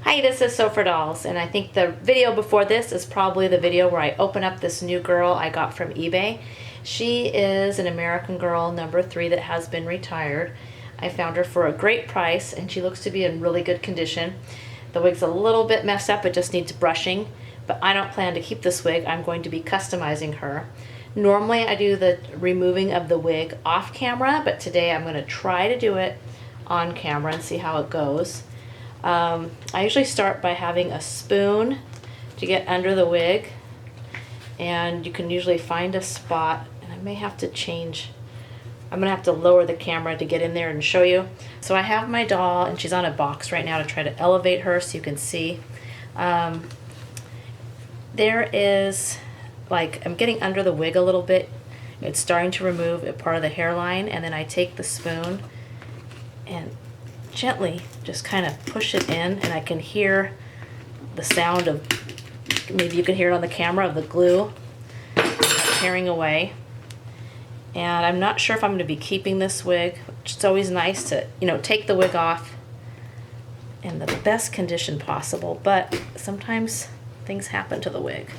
Hi, this is So for Dolls, and I think the video before this is probably the video where I open up this new girl I got from eBay. She is an American Girl number 3 that has been retired. I found her for a great price, and she looks to be in really good condition. The wig's a little bit messed up, it just needs brushing, but I don't plan to keep this wig. I'm going to be customizing her. Normally I do the removing of the wig off camera, but today I'm going to try to do it on camera and see how it goes. I usually start by having a spoon to get under the wig, and you can usually find a spot, and I may have to change. I'm gonna have to lower the camera to get in there and show you. So I have my doll, and she's on a box right now to try to elevate her so you can see. There is, like, I'm getting under the wig a little bit. It's starting to remove a part of the hairline, and then I take the spoon and gently just kind of push it in, and I can hear the sound of, maybe you can hear it on the camera, of the glue tearing away. And I'm not sure if I'm going to be keeping this wig. It's always nice to, take the wig off in the best condition possible, but sometimes things happen to the wig.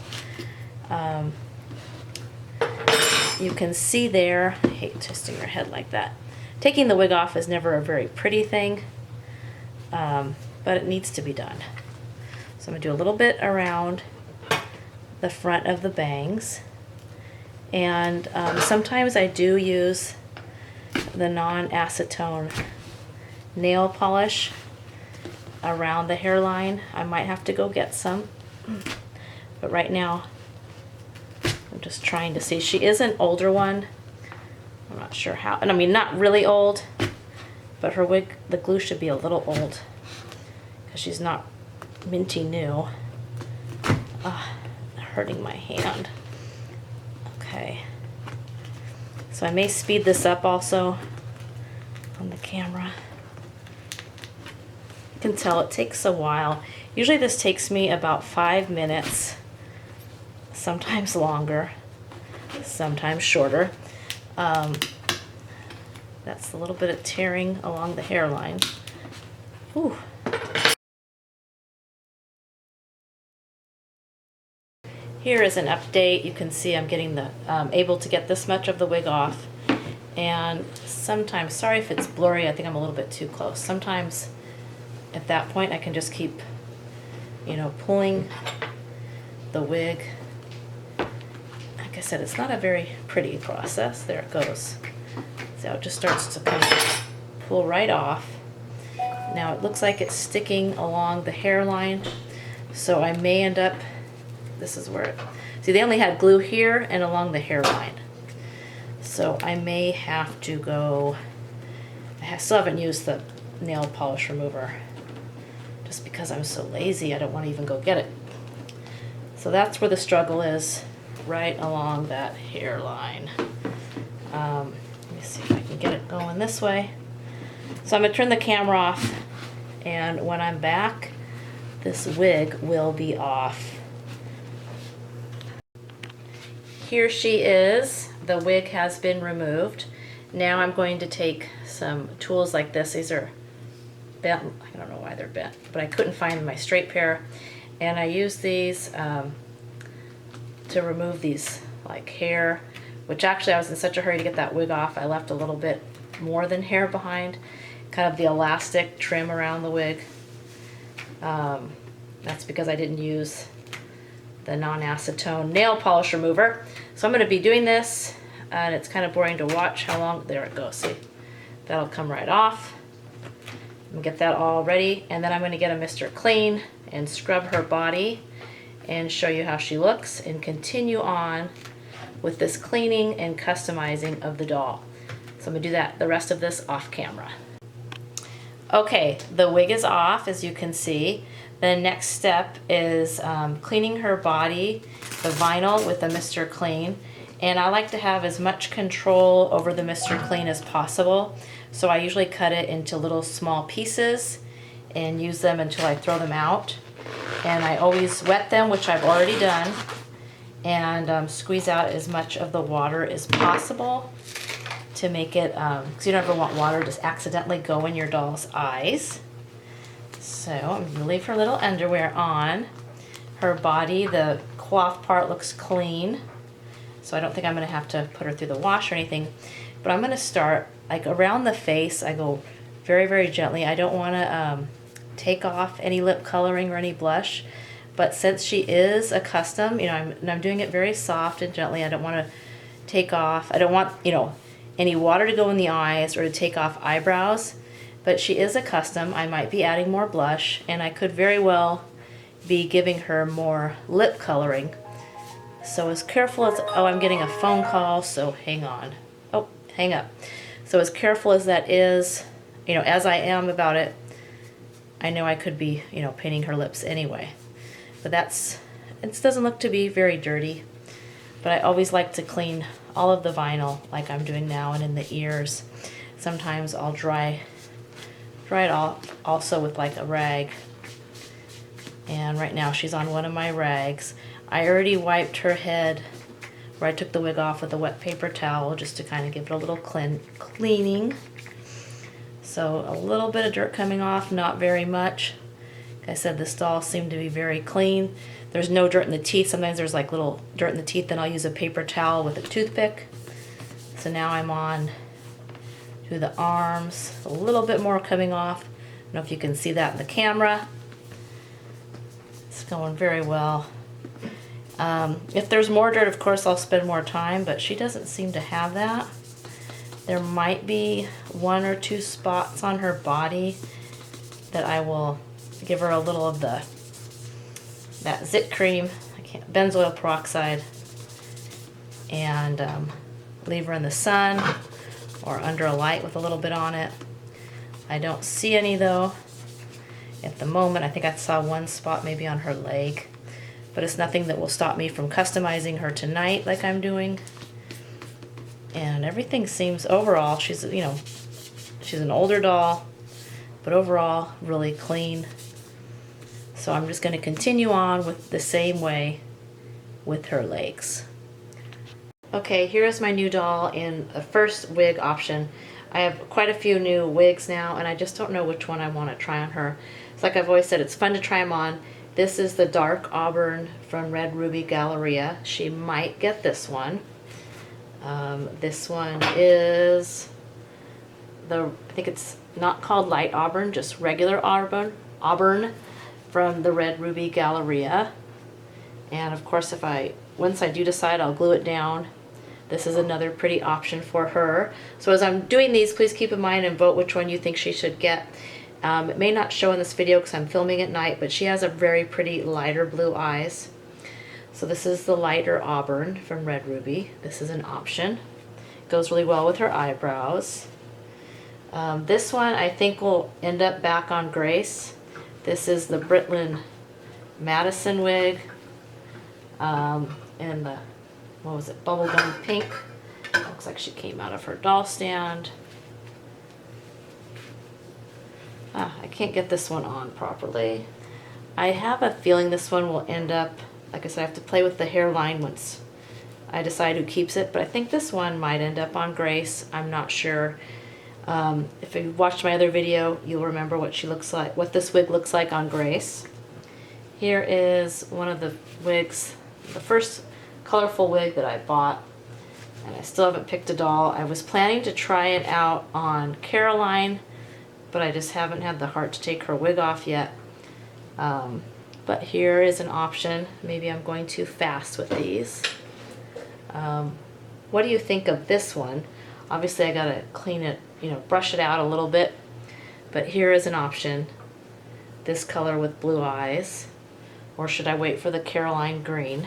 You can see there, I hate twisting your head like that. Taking the wig off is never a very pretty thing, but it needs to be done. So I'm going to do a little bit around the front of the bangs. And sometimes I do use the non-acetone nail polish around the hairline. I might have to go get some. But right now, I'm just trying to see. She is an older one. I'm not sure how, and I mean, not really old, but her wig, the glue should be a little old because she's not minty new. Hurting my hand. Okay, so I may speed this up also on the camera. You can tell it takes a while. Usually this takes me about 5 minutes, sometimes longer, sometimes shorter. That's a little bit of tearing along the hairline. Ooh. Here is an update. You can see I'm getting the able to get this much of the wig off, and sometimes, sorry if it's blurry, I think I'm a little bit too close. Sometimes at that point I can just keep, pulling the wig. Like I said, it's not a very pretty process. There it goes. See how it just starts to kind of pull right off. Now it looks like it's sticking along the hairline, so I may end up, this is where it, see, they only had glue here and along the hairline. So I may have to go, I still haven't used the nail polish remover just because I'm so lazy. I don't want to even go get it. So that's where the struggle is, right along that hairline. Let me see if I can get it going this way. So I'm going to turn the camera off, and when I'm back, this wig will be off. Here she is. The wig has been removed. Now I'm going to take some tools like this. These are bent. I don't know why they're bent, but I couldn't find my straight pair. And I use these to remove these like hair, which actually I was in such a hurry to get that wig off, I left a little bit more than hair behind, kind of the elastic trim around the wig. That's because I didn't use the non-acetone nail polish remover. So I'm going to be doing this, and it's kind of boring to watch how long, there it goes, see, that'll come right off. And get that all ready, and then I'm going to get a Mr. Clean and scrub her body and show you how she looks, and continue on with this cleaning and customizing of the doll. So I'm going to do that, the rest of this off camera. Okay, the wig is off, as you can see. The next step is cleaning her body, the vinyl with the Mr. Clean. And I like to have as much control over the Mr. Clean as possible. So I usually cut it into little small pieces and use them until I throw them out. And I always wet them, which I've already done, and squeeze out as much of the water as possible to make it, because you don't ever want water to just accidentally go in your doll's eyes. So So I'm going to leave her little underwear on. Her body, the cloth part looks clean. So I don't think I'm going to have to put her through the wash or anything. But I'm going to start, like around the face, I go very, very gently. I don't want to take off any lip coloring or any blush. But since she is accustomed, you know, I'm doing it very soft and gently. I don't want to take off. I don't want, you know, any water to go in the eyes or to take off eyebrows. But she is accustomed. I might be adding more blush, and I could very well be giving her more lip coloring. So as careful as, oh, I'm getting a phone call, so hang on. Oh, hang up. So as careful as that is, you know, as I am about it, I know I could be, you know, painting her lips anyway. But it doesn't look to be very dirty. But I always like to clean all of the vinyl like I'm doing now, and in the ears. Sometimes I'll dry it off also with like a rag. And right now she's on one of my rags. I already wiped her head where I took the wig off with a wet paper towel just to kind of give it a little cleaning. So a little bit of dirt coming off, not very much. Like I said, this doll seemed to be very clean. There's no dirt in the teeth. Sometimes there's like little dirt in the teeth, then I'll use a paper towel with a toothpick. So now I'm on to the arms. A little bit more coming off. I don't know if you can see that in the camera. It's going very well. If there's more dirt, of course, I'll spend more time, but she doesn't seem to have that. There might be 1 or 2 spots on her body that I will give her a little of that zit cream, benzoyl peroxide, and leave her in the sun or under a light with a little bit on it. I don't see any though at the moment. I think I saw 1 spot maybe on her leg, but it's nothing that will stop me from customizing her tonight like I'm doing. And everything seems overall, she's, you know, she's an older doll, but overall really clean. So I'm just going to continue on with the same way with her legs. Okay, here's my new doll in the first wig option. I have quite a few new wigs now, and I just don't know which one I want to try on her. It's like I've always said, it's fun to try them on. This is the dark auburn from Red Ruby Galleria. She might get this one. This one is I think it's not called light auburn, just regular auburn from the Red Ruby Galleria. And of course, once I do decide, I'll glue it down. This is another pretty option for her. So as I'm doing these, please keep in mind and vote which one you think she should get. It may not show in this video because I'm filming at night, but she has a very pretty lighter blue eyes. So this is the lighter auburn from Red Ruby. This is an option. Goes really well with her eyebrows. This one I think will end up back on Grace. This is the Brittlin Madison wig in the, what was it, bubblegum pink. Looks like she came out of her doll stand. I can't get this one on properly. I have a feeling this one will end up, like I said, I have to play with the hairline once I decide who keeps it, but I think this one might end up on Grace. I'm not sure. If you watched my other video, you'll remember what she looks like, what this wig looks like on Grace. Here is one of the wigs, the first colorful wig that I bought, and I still haven't picked a doll. I was planning to try it out on Caroline, but I just haven't had the heart to take her wig off yet. But here is an option. Maybe I'm going too fast with these. What do you think of this one? Obviously I gotta clean it, you know, brush it out a little bit, but here is an option. This color with blue eyes, or should I wait for the Caroline green?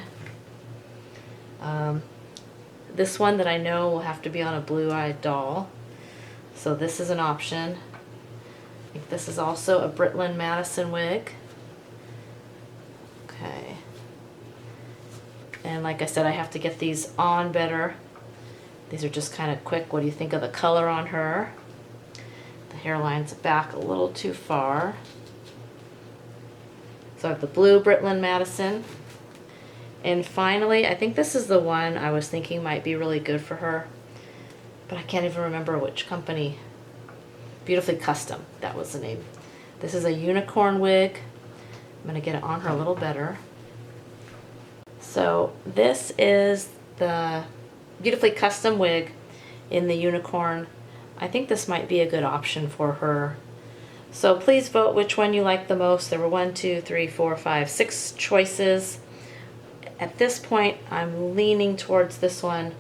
This one that I know will have to be on a blue-eyed doll, so this is an option. I think this is also a Brittlin Madison wig. Okay. And like I said, I have to get these on better. These are just kind of quick. What do you think of the color on her? The hairline's back a little too far. So I have the blue Brittlin Madison. And finally, I think this is the one I was thinking might be really good for her, but I can't even remember which company. Beautifully Custom, that was the name. This is a unicorn wig. I'm gonna get it on her a little better. So this is the beautifully custom wig in the unicorn. I think this might be a good option for her. So please vote which one you like the most. There were 1, 2, 3, 4, 5, 6 choices. At this point, I'm leaning towards this one.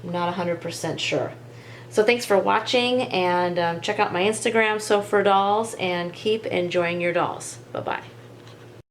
I'm not 100% sure. So thanks for watching, and check out my Instagram, Sew for Dolls, and keep enjoying your dolls. Bye-bye.